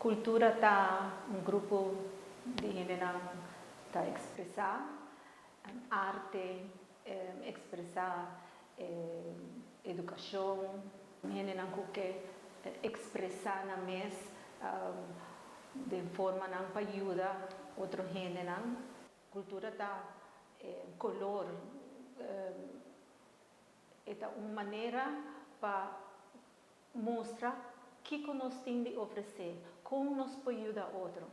Cultura está grupo de gente que expressar arte, expressar educação, gente que expressar na mes de forma para ajudar outra gente. Cultura está color, é uma maneira para mostrar o que nós temos de oferecer, como nós podemos ajudar outro.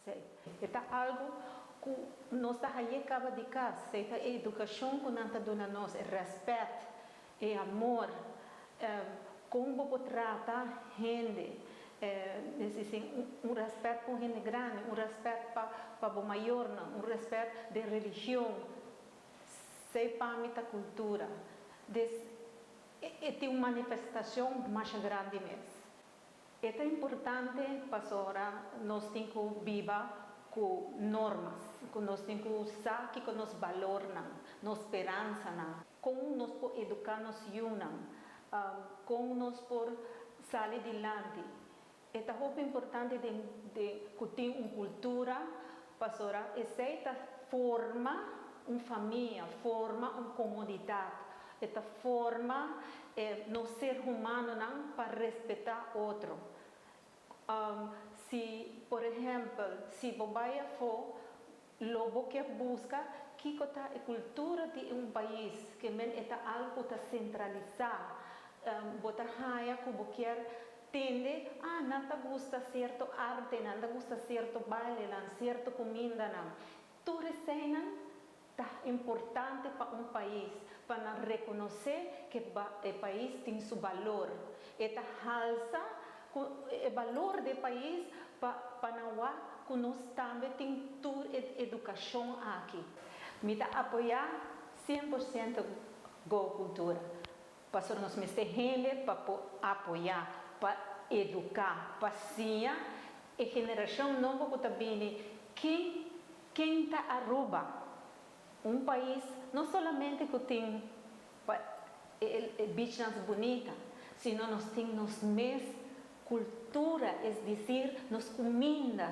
É algo que nós acaba de casa, a educação que nós damos a nós, é respeito, é amor, como podemos tratar gente, respeito por gente grande, respeito para o maior, respeito de religião, para a cultura. É uma manifestação mais grande mesmo. É importante para nós temos que viver com normas, que nós temos que usar que nos valores, nos esperança, como nós podemos educar-nos juntos, como nós podemos sair adiante. É muito importante de que tenha uma cultura para essa forma uma família, forma uma comunidade. Esta forma no ser humano para respeitar outro. Se, por exemplo, se você for, logo que busca que a cultura de um país, que é algo que está centralizado, você haya que você entende, não gusta certo arte, não gusta certo baile, certa comida, tudo isso é importante para um país, para reconhecer que o país tem seu valor. Esta alça o valor do país para nós que nós também temos toda a educação aqui. Me apoiar 100% a cultura. Para nós me gente para apoiar, para educar, para sim, a geração nova que está vindo, quem está arruba um país, não somente que tem beaches bonitas, sino nós temos mais cultura, é dizer, nos comida,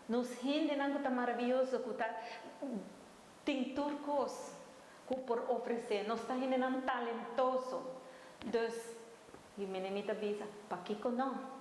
nos gente que está maravilhoso, que tem turcos que por oferecer, nós está gente talentoso. Então, e menina avisa, para que não?